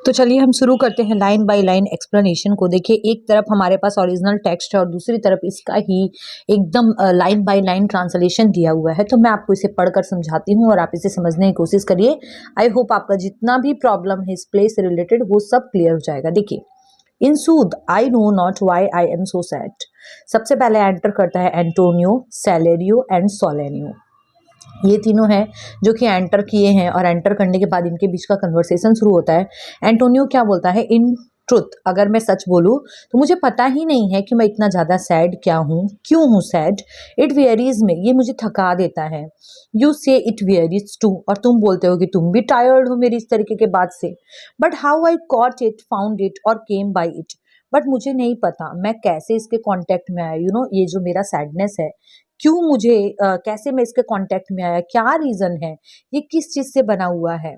तो चलिए हम शुरू करते हैं लाइन बाय लाइन एक्सप्लेनेशन को। देखिए, एक तरफ हमारे पास ओरिजिनल टेक्स्ट है और दूसरी तरफ इसका ही एकदम लाइन बाय लाइन ट्रांसलेशन दिया हुआ है। तो मैं आपको इसे पढ़कर समझाती हूँ और आप इसे समझने की कोशिश करिए। आई होप आपका जितना भी प्रॉब्लम है इस प्ले से रिलेटेड वो सब क्लियर हो जाएगा। देखिए, in sooth I know not why I am so sad. सबसे पहले एंटर करता है एंटोनियो, सैलेरियो एंड सोलेनियो। ये तीनों हैं जो कि एंटर किए हैं और एंटर करने के बाद इनके बीच का कन्वर्सेशन शुरू होता है। एंटोनियो क्या बोलता है, इन ट्रुथ अगर मैं सच बोलूँ तो मुझे पता ही नहीं है कि मैं इतना ज़्यादा सैड क्या हूँ, क्यों हूँ सैड। इट वेरीज में, ये मुझे थका देता है। यू से इट वेरीज टू, और तुम बोलते हो कि तुम भी टायर्ड हो मेरी इस तरीके के बात से। But how I cot it, found it और केम बाई इट। बट मुझे नहीं पता मैं कैसे इसके कांटेक्ट में आया। ये जो मेरा सैडनेस है, क्यों मुझे कैसे मैं इसके कांटेक्ट में आया, क्या रीज़न है, ये किस चीज़ से बना हुआ है,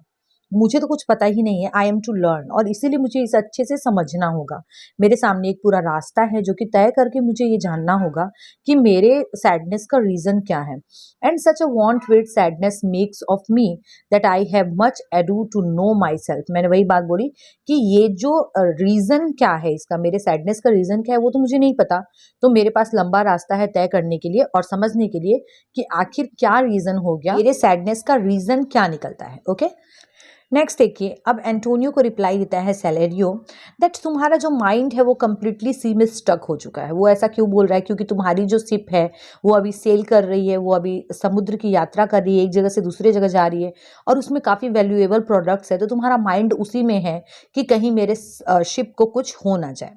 मुझे तो कुछ पता ही नहीं है। आई एम टू लर्न, और इसीलिए मुझे इसे अच्छे से समझना होगा। मेरे सामने एक पूरा रास्ता है जो कि तय करके मुझे ये जानना होगा कि मेरे सैडनेस का रीज़न क्या है। And such a want with sadness makes of me that I have much ado to know myself. मैंने वही बात बोली कि ये जो रीज़न क्या है इसका, मेरे सैडनेस का रीज़न क्या है वो तो मुझे नहीं पता। तो मेरे पास लंबा रास्ता है तय करने के लिए और समझने के लिए कि आखिर क्या रीज़न हो गया, मेरे सैडनेस का रीज़न क्या निकलता है। ओके, नेक्स्ट देखिए, अब एंटोनियो को रिप्लाई देता है सैलेरियो दैट तुम्हारा जो माइंड है वो कम्प्लीटली सी में स्टक हो चुका है। वो ऐसा क्यों बोल रहा है, क्योंकि तुम्हारी जो शिप है वो अभी सेल कर रही है, वो अभी समुद्र की यात्रा कर रही है, एक जगह से दूसरी जगह जा रही है और उसमें काफ़ी वैल्यूएबल प्रोडक्ट्स है। तो तुम्हारा माइंड उसी में है कि कहीं मेरे शिप को कुछ हो ना जाए।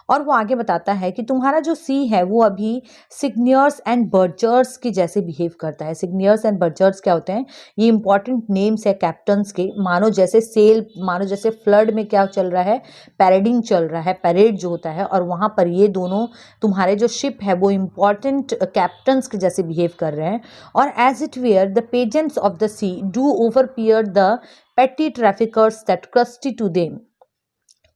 और वो आगे बताता है कि तुम्हारा जो सी है वो अभी सिग्नियर्स एंड बर्जर्स के जैसे बिहेव करता है। सिग्नियर्स एंड बर्जर्स क्या होते हैं, ये इंपॉर्टेंट नेम्स है कैप्टन्स के। मानो जैसे सेल, मानो जैसे फ्लड में क्या चल रहा है, पैरेडिंग चल रहा है, पैरेड जो होता है, और वहाँ पर ये दोनों तुम्हारे जो शिप है वो इंपॉर्टेंट कैप्टन्स के जैसे बिहेव कर रहे हैं। और as it were the pageants of the sea do overpeer the petty traffickers that curtsy to them.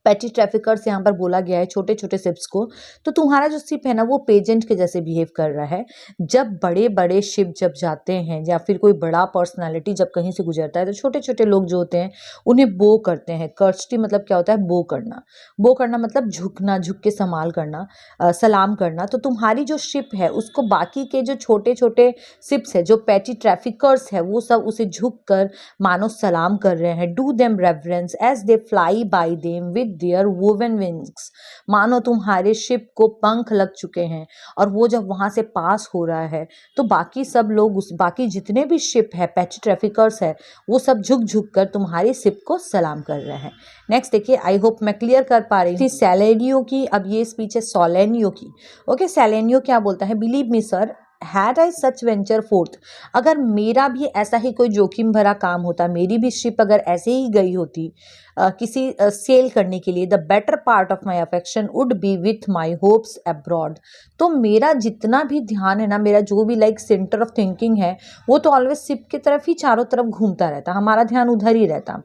Petty traffickers यहाँ पर बोला गया है, छोटे छोटे शिप्स को। तो तुम्हारा जो शिप है ना वो पेजेंट के जैसे बिहेव कर रहा है। जब बड़े बड़े शिप जब जाते हैं या फिर कोई बड़ा पर्सनालिटी जब कहीं से गुजरता है तो छोटे छोटे लोग जो होते हैं उन्हें बो करते हैं। कर्स्टी मतलब क्या होता है, बो करना। बो करना मतलब झुकना, झुक के संभाल करना, सलाम करना। तो तुम्हारी जो शिप है उसको बाकी के जो छोटे छोटे शिप्स है, जो पैटी ट्रैफिकर्स है, वो सब उसे झुक कर मानो सलाम कर रहे हैं। Do them reverence as they fly by them with their woven wings. मानो तुम्हारे शिप को पंख लग चुके हैं और वो जब वहां से पास हो रहा है तो बाकी सब लोग, उस बाकी जितने भी शिप है, पैची ट्रैफिकर्स है, वो सब झुक झुक कर तुम्हारी शिप को सलाम कर रहे हैं। नेक्स्ट देखिए, आई होप मैं क्लियर कर पा रही हूँ सैलेनियो की। अब ये स्पीच है सोलेनियो की। ओके, सैलेनियो क्या बोलता है, believe me sir, had I such venture fourth, अगर मेरा भी ऐसा ही कोई जोखिम भरा काम होता, मेरी भी शिप अगर ऐसे ही गई होती किसी सेल करने के लिए, the better part of my affection would be with my hopes abroad. तो मेरा जितना भी ध्यान है ना, मेरा जो भी सेंटर ऑफ थिंकिंग है वो तो ऑलवेज शिप की तरफ ही चारों तरफ घूमता रहता, हमारा ध्यान उधर ही रहता।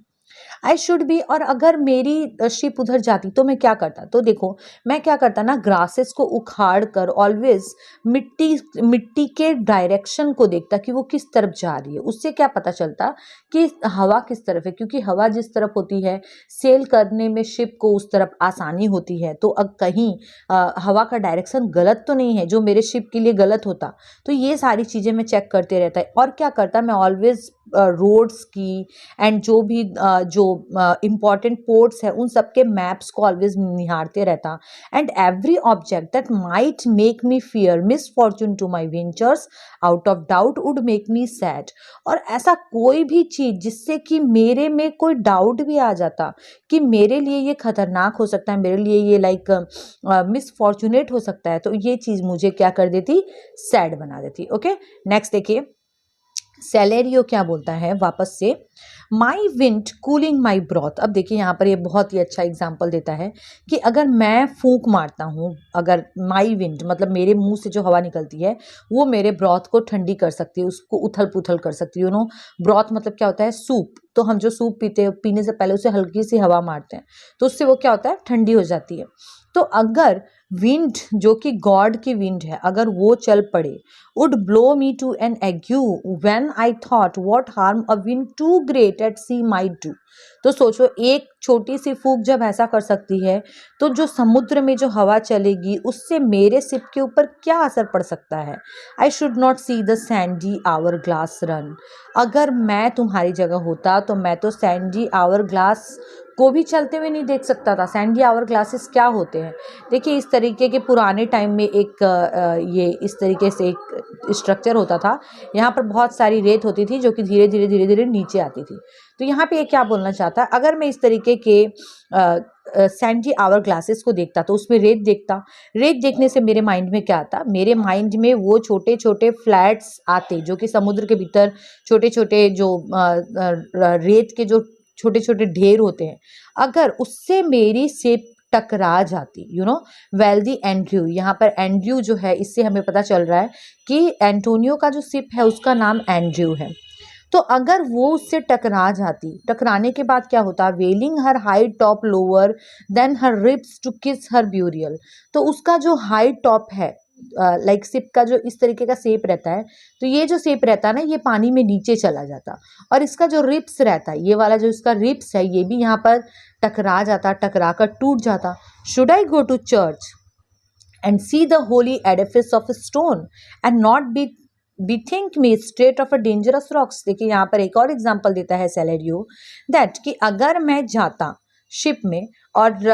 आई शुड बी, और अगर मेरी शिप उधर जाती तो मैं क्या करता, तो देखो मैं क्या करता ना, ग्रासेस को उखाड़ कर ऑलवेज मिट्टी मिट्टी के डायरेक्शन को देखता कि वो किस तरफ जा रही है। उससे क्या पता चलता कि हवा किस तरफ है, क्योंकि हवा जिस तरफ होती है सेल करने में शिप को उस तरफ आसानी होती है। तो अब कहीं हवा का डायरेक्शन गलत तो नहीं है जो मेरे शिप के लिए गलत होता। तो ये सारी चीज़ें मैं चेक करते रहता है। और क्या करता, मैं ऑलवेज रोड्स की एंड जो भी जो इम्पॉर्टेंट पोर्ट्स है उन सब के मैप्स को ऑलवेज निहारते रहता। And every object that might make me fear misfortune to my ventures out of doubt would make me sad. और ऐसा कोई भी चीज़ जिससे कि मेरे में कोई डाउट भी आ जाता कि मेरे लिए ये खतरनाक हो सकता है, मेरे लिए ये मिसफॉर्चुनेट हो सकता है, तो ये चीज़ मुझे क्या कर देती, सैड बना देती। ओके, नेक्स्ट देखिए, सैलेरियो क्या बोलता है वापस से, माई विंड कूलिंग माई ब्रॉथ। अब देखिए यहाँ पर ये बहुत ही अच्छा एग्जाम्पल देता है कि अगर मैं फूंक मारता हूँ, अगर माई विंड मतलब मेरे मुंह से जो हवा निकलती है वो मेरे ब्रॉथ को ठंडी कर सकती है, उसको उथल पुथल कर सकती है। ब्रॉथ मतलब क्या होता है, सूप। तो हम जो सूप पीते हैं पीने से पहले उसे हल्की सी हवा मारते हैं तो उससे वो क्या होता है, ठंडी हो जाती है। तो अगर विंड जो कि गॉड की विंड है, अगर वो चल पड़े, would blow me to an ague when I thought what harm a wind to great at sea might do। तो सोचो एक छोटी सी फूक जब ऐसा कर सकती है तो जो समुद्र में जो हवा चलेगी उससे मेरे शिप के ऊपर क्या असर पड़ सकता है। I should not see the sandy hour glass run. अगर मैं तुम्हारी जगह होता तो मैं तो सैंडी आवर ग्लास को भी चलते हुए नहीं देख सकता था। सैंडी आवर ग्लासेस क्या होते हैं? देखिए इस तरीके के पुराने टाइम में एक ये इस तरीके से एक स्ट्रक्चर होता था। यहाँ पर बहुत सारी रेत होती थी जो कि धीरे धीरे धीरे धीरे नीचे आती थी। तो यहाँ पे ये क्या बोलना चाहता है, अगर मैं इस तरीके के सैंडी आवर ग्लासेस को देखता तो उसमें रेत देखता। रेत देखने से मेरे माइंड में क्या आता, मेरे माइंड में वो छोटे छोटे फ्लैट्स आते जो कि समुद्र के भीतर छोटे छोटे जो रेत के जो छोटे छोटे ढेर होते हैं, अगर उससे मेरी शिप टकरा जाती, you know. Well the Andrew, यहाँ पर एंड्रयू जो है इससे हमें पता चल रहा है कि एंटोनियो का जो शिप है उसका नाम एंड्रयू है। तो अगर वो उससे टकरा जाती, टकराने के बाद क्या होता, vailing her high top lower than her ribs to kiss her burial. तो उसका जो हाई टॉप है, लाइक शिप का जो इस तरीके का शेप रहता है, तो ये जो शेप रहता है ना ये पानी में नीचे चला जाता, और इसका जो रिब्स रहता है, ये वाला जो इसका रिब्स है ये भी यहाँ पर टकरा जाता, टकरा कर टूट जाता। Should I go to church and see the holy edifice of stone and not bethink me straight of a dangerous rocks। देखिए यहाँ पर एक और एग्जांपल देता है सेलेरियो दैट कि अगर मैं जाता शिप में और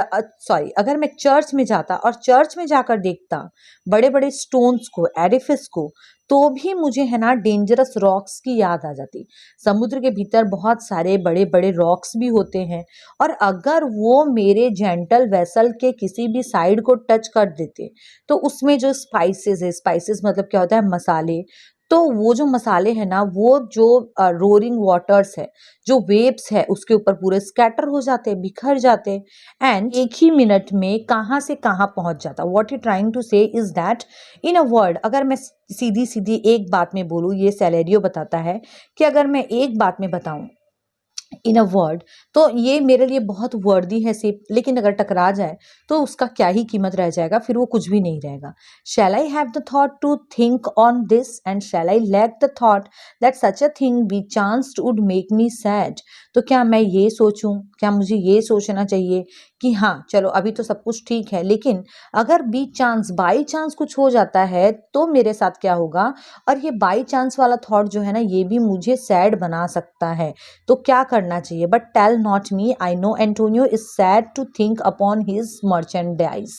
अगर मैं चर्च में जाता और चर्च में जाकर देखता बड़े बड़े स्टोन्स को, एडिफिस को, तो भी मुझे है ना डेंजरस रॉक्स की याद आ जाती। समुद्र के भीतर बहुत सारे बड़े बड़े रॉक्स भी होते हैं, और अगर वो मेरे जेंटल वेसल के किसी भी साइड को टच कर देते तो उसमें जो स्पाइसेस है, स्पाइसेस मतलब क्या होता है, मसाले, तो वो जो मसाले हैं ना वो जो रोरिंग वाटर्स है, जो वेव्स है उसके ऊपर पूरे स्कैटर हो जाते, बिखर जाते, एंड एक ही मिनट में कहाँ से कहाँ पहुंच जाता। व्हाट ही ट्राइंग टू से is that in a word, अगर मैं सीधी सीधी एक बात में बोलूँ, ये सेलेरियो बताता है कि अगर मैं एक बात में बताऊं इन अ वर्ड, तो ये मेरे लिए बहुत वर्दी है सिर्फ, लेकिन अगर टकरा जाए तो उसका क्या ही कीमत रह जाएगा, फिर वो कुछ भी नहीं रहेगा। Shall I have the thought to think on this and shall I lack the thought that such a thing bechanced would make me sad. तो क्या मैं ये सोचूं, क्या मुझे ये सोचना चाहिए कि हाँ चलो अभी तो सब कुछ ठीक है, लेकिन अगर बी चांस, बाई चांस कुछ हो जाता है तो मेरे साथ क्या होगा। और ये बाई चांस वाला थॉट जो है ना ये भी मुझे सैड बना सकता है। तो क्या करना चाहिए, but tell not me, I know Antonio is sad to think upon his merchandise.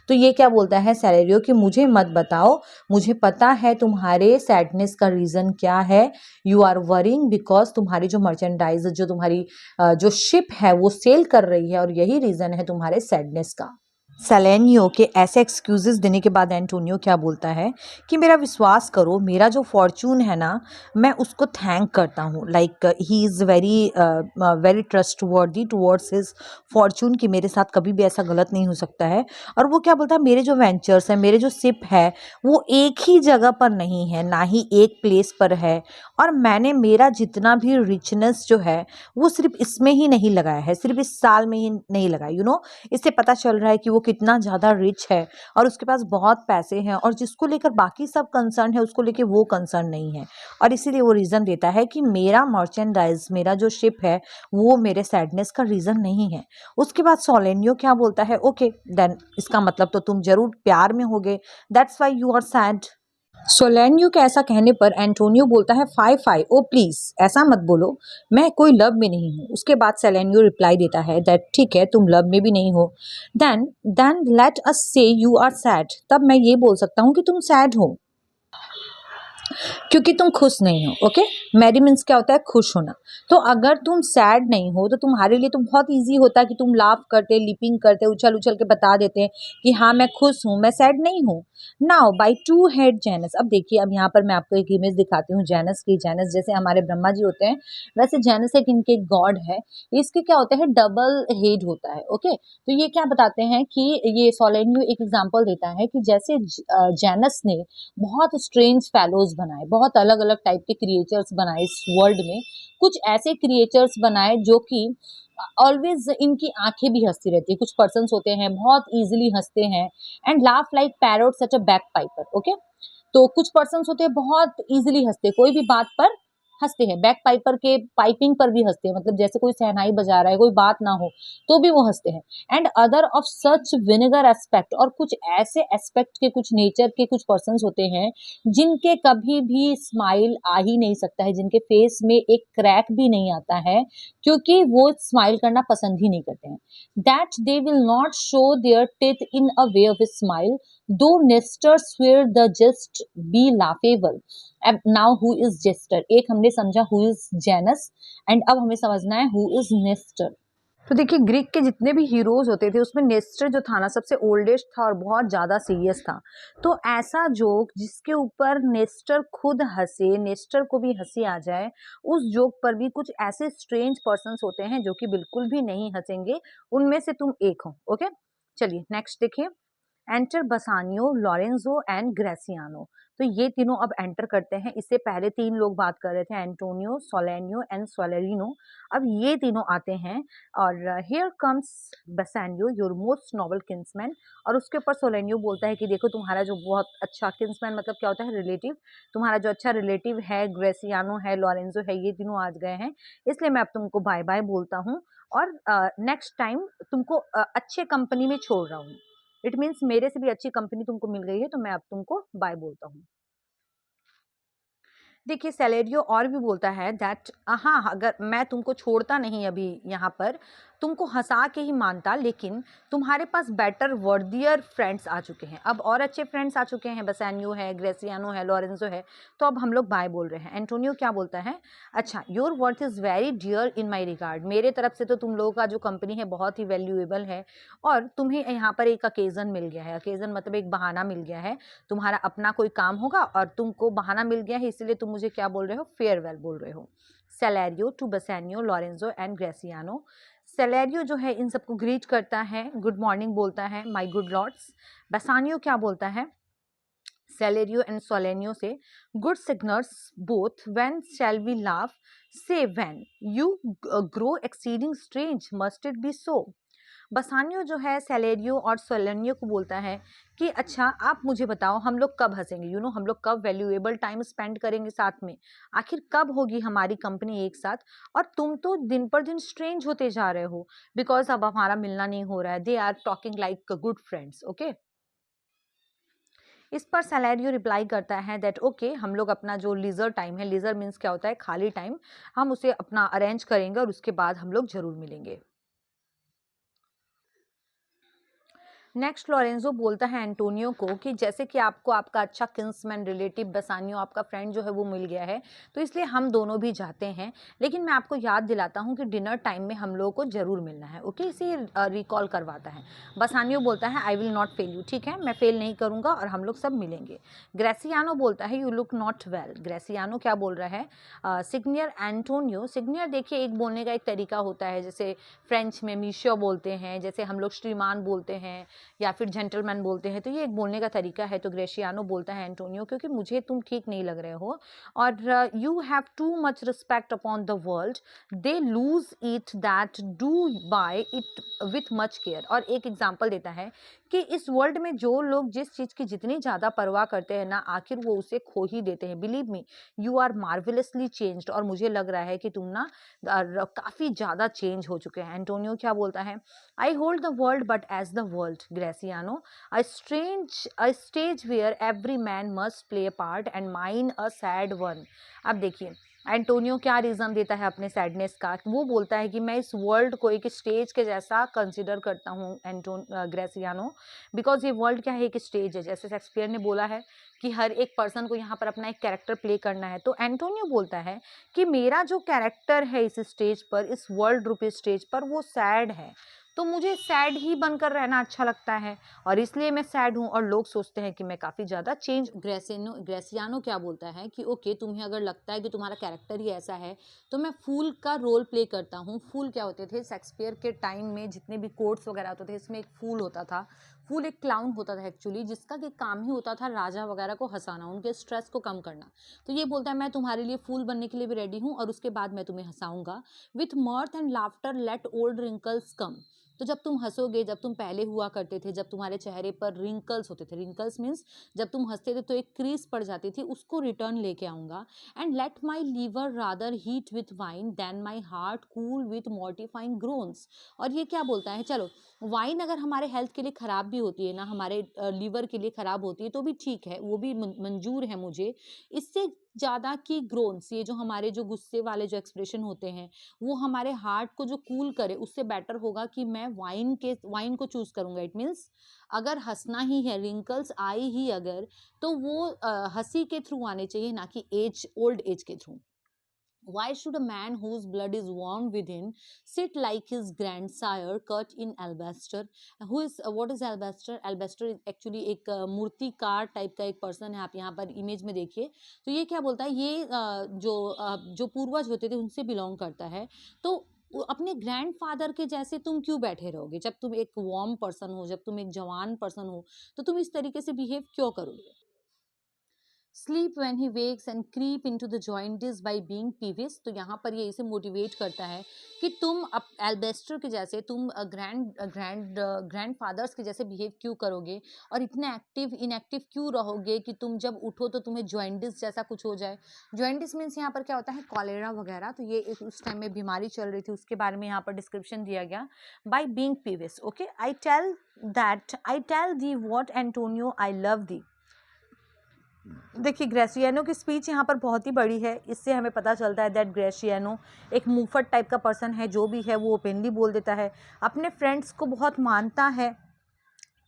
तो ये क्या बोलता है सेलेरियो कि मुझे मत बताओ, मुझे पता है तुम्हारे सैडनेस का रीजन क्या है। यू आर वरिंग बिकॉज तुम्हारी जो मर्चेंडाइज, जो तुम्हारी जो शिप है वो सेल कर रही है, और यही रीजन है तुम्हारे सैडनेस का। सेलेनियो के ऐसे एक्सक्यूजेस देने के बाद एंटोनियो क्या बोलता है कि मेरा विश्वास करो, मेरा जो फॉर्चून है ना मैं उसको थैंक करता हूँ। Like he is very very trustworthy towards his Fortune, कि मेरे साथ कभी भी ऐसा गलत नहीं हो सकता है। और वो क्या बोलता है, मेरे जो वेंचर्स हैं, मेरे जो शिप है वो एक ही जगह पर नहीं है, ना ही एक प्लेस पर है, और मैंने मेरा जितना भी रिचनेस जो है वो सिर्फ इसमें ही नहीं लगाया है, सिर्फ इस साल में ही नहीं लगाया। यू नो, इससे पता चल रहा है कि वो कितना ज़्यादा रिच है और उसके पास बहुत पैसे हैं, और जिसको लेकर बाकी सब कंसर्न है उसको लेकर वो कंसर्न नहीं है। और इसीलिए वो रीज़न देता है कि मेरा मर्चेंडाइज, मेरा जो शिप है वो मेरे सैडनेस का रीज़न नहीं है। उसके बाद सोलेनियो क्या बोलता है, ओके देन इसका मतलब तो तुम जरूर प्यार में होगे, that's why you are sad. Solanio के ऐसा कहने पर एंटोनियो बोलता है, फाई फाई, ओ प्लीज ऐसा मत बोलो, मैं कोई लव में नहीं हूँ। उसके बाद सेलेनियो रिप्लाई देता है दैट ठीक है तुम लव में भी नहीं हो, देन देन लेट अस से यू आर सैड, तब मैं ये बोल सकता हूँ कि तुम सैड हो क्योंकि तुम खुश नहीं हो। ओके, मैरी मीन्स क्या होता है, खुश होना। तो अगर तुम सैड नहीं हो तो तुम्हारे लिए तो बहुत इजी होता है कि तुम लाफ करते, लिपिंग करते, उछल उछल के बता देते कि हाँ मैं खुश हूँ, मैं सैड नहीं हूँ। Now by two head Janus, अब देखिए, अब यहाँ पर मैं आपको एक इमेज दिखाती हूँ जेनस की। जेनस जैसे हमारे ब्रह्मा जी होते हैं, वैसे जेनस एक इनके गॉड है। इसके क्या होता है, डबल हेड होता है। ओके, तो ये क्या बताते हैं कि ये सोलेनियो एक एग्जाम्पल देता है कि जैसे जेनस ने बहुत स्ट्रेंज फेलोज बनाए, बहुत अलग अलग टाइप के क्रिएचर्स बनाए इस वर्ल्ड में, कुछ ऐसे क्रिएचर्स बनाए जो कि ऑलवेज इनकी आंखें भी हंसती रहती है। कुछ पर्सन्स होते हैं बहुत इजीली हंसते हैं and laugh like parrot such a back Piper. Okay, तो कुछ पर्सन्स होते हैं बहुत इजीली हंसते, कोई भी बात पर हंसते हैं, बैक पाइपर के पाइपिंग पर भी हंसते हैं, मतलब जैसे कोई शहनाई बजा रहा है, कोई बात ना हो तो भी वो हंसते हैं। And other of such vinegar aspect, और कुछ ऐसे एस्पेक्ट के, कुछ नेचर के कुछ पर्सन होते हैं जिनके कभी भी स्माइल आ ही नहीं सकता है, जिनके फेस में एक क्रैक भी नहीं आता है, क्योंकि वो स्माइल करना पसंद ही नहीं करते हैं। That they will not show their teeth in a way of smile, though Nestor swear the jest be laughable. अब नाउ हु इज जेस्टर, एक हमने समझा हु इज जेनस, एंड अब हमें समझना है हु इज नेस्टर। तो देखिए ग्रीक के जितने भी हीरोज होते थे उसमें नेस्टर जो था ना सबसे ओल्डेस्ट था और बहुत ज्यादा सीरियस था। तो ऐसा जोक जिसके ऊपर नेस्टर खुद हंसे, नेस्टर को भी हंसी आ जाए, उस जोक पर भी कुछ ऐसे स्ट्रेंज पर्सन्स होते हैं जो कि बिल्कुल भी नहीं हंसेंगे, उनमें से तुम एक हो। ओके, चलिए नेक्स्ट देखिए। Enter Bassanio, Lorenzo and Gratiano. तो ये तीनों अब एंटर करते हैं। इससे पहले तीन लोग बात कर रहे थे, एंटोनियो, सोलेनियो एंड सोलेरिनो। अब ये तीनों आते हैं और here comes Bassanio, your most noble kinsman. और उसके ऊपर सोलेनियो बोलता है कि देखो तुम्हारा जो बहुत अच्छा किन्समैन मतलब क्या होता है, रिलेटिव, तुम्हारा जो अच्छा रिलेटिव है, ग्रेसियानो है, लॉरेंजो है, ये तीनों आज गए हैं, इसलिए मैं अब तुमको बाय बाय बोलता हूँ और नेक्स्ट टाइम तुमको अच्छे कंपनी में छोड़ रहा हूँ। इट मीन्स मेरे से भी अच्छी कंपनी तुमको मिल गई है तो मैं अब तुमको बाय बोलता हूँ। देखिए सेलेरियो और भी बोलता है दैट हाँ, अगर मैं तुमको छोड़ता नहीं अभी यहाँ पर, तुमको हंसा के ही मानता, लेकिन तुम्हारे पास बेटर वर्दियर फ्रेंड्स आ चुके हैं, अब और अच्छे फ्रेंड्स आ चुके हैं, बसानियो है, ग्रेसियानो है, लॉरेंजो है, तो अब हम लोग बाय बोल रहे हैं। एंटोनियो क्या बोलता है, अच्छा your worth is very dear in my regard, मेरे तरफ से तो तुम लोगों का जो कंपनी है बहुत ही वैल्यूएबल है, और तुम्हें यहाँ पर एक अकेजन मिल गया है, अकेजन मतलब एक बहाना मिल गया है, तुम्हारा अपना कोई काम होगा और तुमको बहाना मिल गया है, इसलिए तुम मुझे क्या बोल रहे हो, फेयरवेल बोल रहे हो। Salerio to Bassanio, Lorenzo and Gratiano. Salerio जो है इन सबको ग्रीट करता है, गुड मॉर्निंग बोलता है, माय गुड लॉर्ड्स। बसानियो क्या बोलता है सेलेरियो एंड सोलेनियो से, good signiors both, when shall we laugh, say when you grow exceeding strange, must it be so. Bassanio जो है सेलेरियो और सोलेनियो को बोलता है कि अच्छा आप मुझे बताओ हम लोग कब हंसेंगे, हम लोग कब वैल्यूएबल टाइम स्पेंड करेंगे साथ में, आखिर कब होगी हमारी कंपनी एक साथ, और तुम तो दिन पर दिन स्ट्रेंज होते जा रहे हो बिकॉज अब हमारा मिलना नहीं हो रहा है। They are talking like good friends. Okay, इस पर सेलेरियो रिप्लाई करता है दैट ओके, हम लोग अपना जो लीजर टाइम है, लीजर मीन्स क्या होता है, खाली टाइम, हम उसे अपना अरेंज करेंगे और उसके बाद हम लोग जरूर मिलेंगे। नेक्स्ट लॉरेंजो बोलता है एंटोनियो को कि जैसे कि आपको आपका अच्छा किन्समैन, रिलेटिव बसानियो, आपका फ्रेंड जो है वो मिल गया है, तो इसलिए हम दोनों भी जाते हैं, लेकिन मैं आपको याद दिलाता हूँ कि डिनर टाइम में हम लोगों को जरूर मिलना है। ओके, इसे रिकॉल करवाता है। बसानियो बोलता है I will not fail you, ठीक है मैं फेल नहीं करूँगा और हम लोग सब मिलेंगे। ग्रेसियानो बोलता है यू लुक नॉट वेल। ग्रेसियानो क्या बोल रहा है, सिग्नियर एंटोनियो। सिग्नियर देखिए एक बोलने का एक तरीका होता है, जैसे फ्रेंच में मीशो बोलते हैं, जैसे हम लोग श्रीमान बोलते हैं या फिर जेंटलमैन बोलते हैं, तो ये एक बोलने का तरीका है। तो ग्रेशियानो बोलता है एंटोनियो क्योंकि मुझे तुम ठीक नहीं लग रहे हो, और you have too much respect upon the world, they lose it that do buy it with much care. और एक एग्जाम्पल देता है कि इस वर्ल्ड में जो लोग जिस चीज़ की जितनी ज़्यादा परवाह करते हैं ना, आखिर वो उसे खो ही देते हैं। Believe me, you are marvellously changed, और मुझे लग रहा है कि तुम ना काफ़ी ज़्यादा चेंज हो चुके हैं। एंटोनियो क्या बोलता है, I hold the world but as the world, Graciano, a stage where every man must play a part and mine a sad one. अब देखिए एंटोनियो क्या रीज़न देता है अपने सैडनेस का, वो बोलता है कि मैं इस वर्ल्ड को एक स्टेज के जैसा कंसिडर करता हूँ ग्रेसियानो, बिकॉज ये वर्ल्ड क्या है, एक स्टेज है, जैसे शेक्सपियर ने बोला है कि हर एक पर्सन को यहाँ पर अपना एक कैरेक्टर प्ले करना है। तो एंटोनियो बोलता है कि मेरा जो कैरेक्टर है इस स्टेज पर, इस वर्ल्ड रूपी स्टेज पर, वो सैड है, तो मुझे सैड ही बनकर रहना अच्छा लगता है और इसलिए मैं सैड हूँ, और लोग सोचते हैं कि मैं काफ़ी ज़्यादा चेंज। ग्रेसियानो क्या बोलता है कि ओके, तुम्हें अगर लगता है कि तुम्हारा कैरेक्टर ही ऐसा है, तो मैं फूल का रोल प्ले करता हूँ। फूल क्या होते थे शेक्सपियर के टाइम में, जितने भी कोर्ट्स वगैरह होते थे, इसमें एक फूल होता था। फूल एक क्लाउन होता था एक्चुअली, जिसका कि काम ही होता था राजा वगैरह को हंसाना, उनके स्ट्रेस को कम करना। तो ये बोलता है मैं तुम्हारे लिए फूल बनने के लिए भी रेडी हूँ और उसके बाद मैं तुम्हें हंसाऊंगा। With mirth and laughter let old wrinkles come. तो जब तुम हंसोगे, जब तुम पहले हुआ करते थे, जब तुम्हारे चेहरे पर रिंकल्स होते थे, रिंकल्स मीन्स जब तुम हंसते थे तो एक क्रीज पड़ जाती थी, उसको रिटर्न लेके आऊंगा। And let my liver rather heat with wine than my heart cool with mortifying groans. और ये क्या बोलता है, चलो वाइन अगर हमारे हेल्थ के लिए खराब भी होती है ना, हमारे लीवर के लिए खराब होती है तो भी ठीक है, वो भी मंजूर है मुझे। इससे ज़्यादा कि ग्रोन्स, ये जो हमारे जो गुस्से वाले जो एक्सप्रेशन होते हैं वो हमारे हार्ट को जो कूल करे, उससे बेटर होगा कि मैं वाइन को चूज करूंगा। इट मीन्स अगर हंसना ही है, रिंकल्स आई ही अगर, तो वो हंसी के थ्रू आने चाहिए, ना कि ओल्ड एज के through. Why should a man whose blood is warm within sit like his grandsire cut in alabaster? Who is what is alabaster? Alabaster is actually एक मूर्तिकार टाइप का एक पर्सन है, आप यहाँ पर इमेज में देखिए। तो ये क्या बोलता है, ये जो पूर्वज होते थे उनसे बिलोंग करता है। तो अपने ग्रैंडफादर के जैसे तुम क्यों बैठे रहोगे? जब तुम एक वार्म पर्सन हो, जब तुम एक जवान पर्सन हो, तो तुम इस तरीके से बिहेव क्यों करोगे? Sleep when he wakes and creep into the jaundice by being peevish. तो यहाँ पर ये इसे मोटिवेट करता है कि तुम अब एल्बेस्टर के जैसे, तुम ग्रैंड फादर्स के जैसे बिहेव क्यों करोगे और इतने इनएक्टिव क्यों रहोगे कि तुम जब उठो तो तुम्हें जॉइंटिस जैसा कुछ हो जाए। जॉइंटिस मीन्स यहाँ पर क्या होता है, कॉलेरा वगैरह। तो ये उस टाइम में बीमारी चल रही थी, उसके बारे में यहाँ पर डिस्क्रिप्शन दिया गया। By being peevish, okay, I tell thee what Antonio I love thee. देखिए ग्रेसियानो की स्पीच यहाँ पर बहुत ही बड़ी है, इससे हमें पता चलता है दैट ग्रेसियानो एक मुफट टाइप का पर्सन है, जो भी है वो ओपनली बोल देता है, अपने फ्रेंड्स को बहुत मानता है,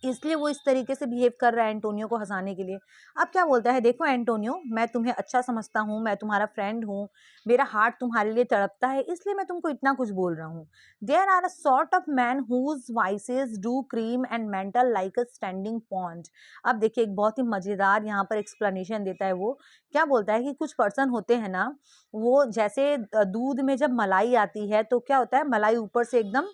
इसलिए वो इस तरीके से बिहेव कर रहा है एंटोनियो को हंसाने के लिए। अब क्या बोलता है, देखो एंटोनियो, मैं तुम्हें अच्छा समझता हूँ, मैं तुम्हारा फ्रेंड हूँ, मेरा हार्ट तुम्हारे लिए तड़पता है, इसलिए मैं तुमको इतना कुछ बोल रहा हूँ। There are a sort of man whose vices do cream and mantle like a standing pond. अब देखिए एक बहुत ही मजेदार यहाँ पर एक्सप्लेनेशन देता है। वो क्या बोलता है कि कुछ पर्सन होते हैं ना, वो जैसे दूध में जब मलाई आती है तो क्या होता है, मलाई ऊपर से एकदम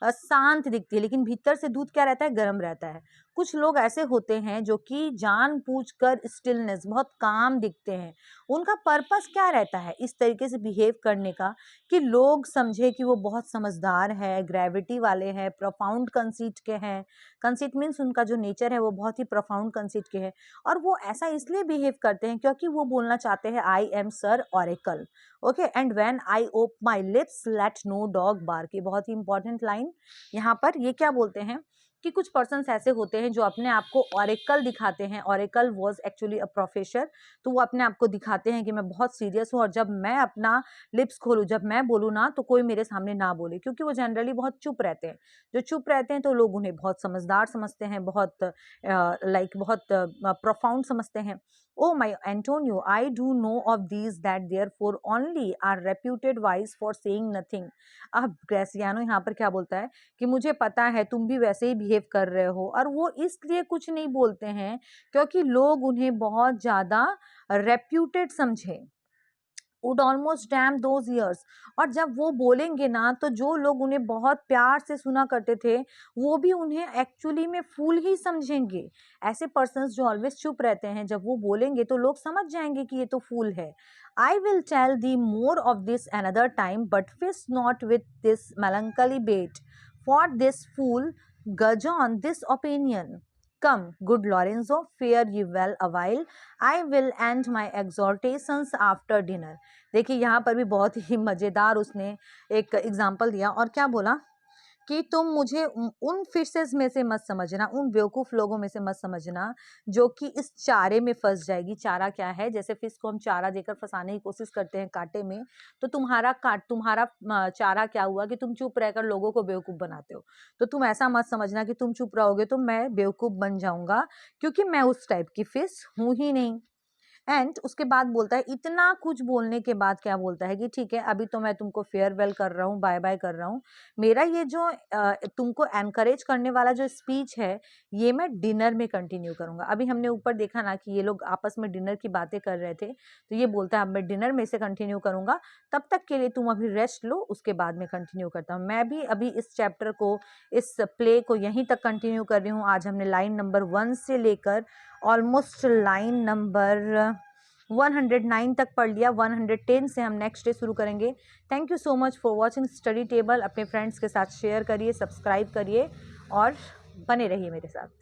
शांत दिखती है, लेकिन भीतर से दूध क्या रहता है, गर्म रहता है। कुछ लोग ऐसे होते हैं जो कि जानबूझकर स्टिलनेस, बहुत काम दिखते हैं, उनका पर्पस क्या रहता है इस तरीके से बिहेव करने का कि लोग समझे कि वो बहुत समझदार है, ग्रेविटी वाले हैं, प्रोफाउंड कंसीट के हैं। कंसीट मीन्स उनका जो नेचर है वो बहुत ही प्रोफाउंड कंसीट के है, और वो ऐसा इसलिए बिहेव करते हैं क्योंकि वो बोलना चाहते हैं I am sir oracle, okay, and when I ope my lips let no dog bark. ये बहुत ही इंपॉर्टेंट लाइन यहाँ पर। ये क्या बोलते हैं कि कुछ पर्सन्स ऐसे होते हैं जो अपने आप को ऑरेकल दिखाते हैं। Oracle was actually a professor, तो वो अपने आप को दिखाते हैं कि मैं बहुत सीरियस हूँ, और जब मैं अपना लिप्स खोलूँ, जब मैं बोलूँ ना, तो कोई मेरे सामने ना बोले, क्योंकि वो जनरली बहुत चुप रहते हैं। जो चुप रहते हैं तो लोग उन्हें बहुत समझदार समझते हैं, बहुत बहुत प्रोफाउंड समझते हैं। O my Antonio, I do know of these that therefore only are reputed wise for saying nothing. अब ग्रेसियानो यहाँ पर क्या बोलता है कि मुझे पता है तुम भी वैसे ही बिहेव कर रहे हो, और वो इसलिए कुछ नहीं बोलते हैं क्योंकि लोग उन्हें बहुत ज्यादा रेप्यूटेड समझे, would almost dam those years. और जब वो बोलेंगे ना, तो जो लोग उन्हें बहुत प्यार से सुना करते थे वो भी उन्हें एक्चुअली में फूल ही समझेंगे। ऐसे पर्सन्स जो ऑलवेज चुप रहते हैं, जब वो बोलेंगे तो लोग समझ जाएंगे कि ये तो फूल है। I will tell thee more of this another time, but fish not with this melancholy bait, for this fool gudge on this opinion. Come, good Lorenzo, fare ye well a while. I will end my exhortations after dinner. देखिए यहाँ पर भी बहुत ही मजेदार उसने एक example दिया, और क्या बोला कि तुम मुझे उन फिशेस में से मत समझना, उन बेवकूफ लोगों में से मत समझना जो कि इस चारे में फंस जाएगी। चारा क्या है, जैसे फिश को हम चारा देकर फंसाने की कोशिश करते हैं कांटे में, तो तुम्हारा चारा क्या हुआ कि तुम चुप रहकर लोगों को बेवकूफ बनाते हो। तो तुम ऐसा मत समझना कि तुम चुप रहोगे तो मैं बेवकूफ बन जाऊंगा, क्योंकि मैं उस टाइप की फिश हूं ही नहीं। एंड उसके बाद बोलता है, इतना कुछ बोलने के बाद क्या बोलता है कि ठीक है, अभी तो मैं तुमको फेयरवेल कर रहा हूँ, बाय बाय कर रहा हूँ। मेरा ये जो तुमको एनकरेज करने वाला जो स्पीच है, ये मैं डिनर में कंटिन्यू करूंगा। अभी हमने ऊपर देखा ना कि ये लोग आपस में डिनर की बातें कर रहे थे, तो ये बोलता है अब मैं डिनर में से कंटिन्यू करूंगा, तब तक के लिए तुम अभी रेस्ट लो, उसके बाद में कंटिन्यू करता हूँ। मैं भी अभी इस चैप्टर को, इस प्ले को यहीं तक कंटिन्यू कर रही हूँ। आज हमने लाइन नंबर 1 से लेकर ऑलमोस्ट लाइन नंबर 109 तक पढ़ लिया, 110 से हम नेक्स्ट डे शुरू करेंगे। Thank you so much for watching study table. अपने फ्रेंड्स के साथ शेयर करिए, सब्सक्राइब करिए और बने रहिए मेरे साथ।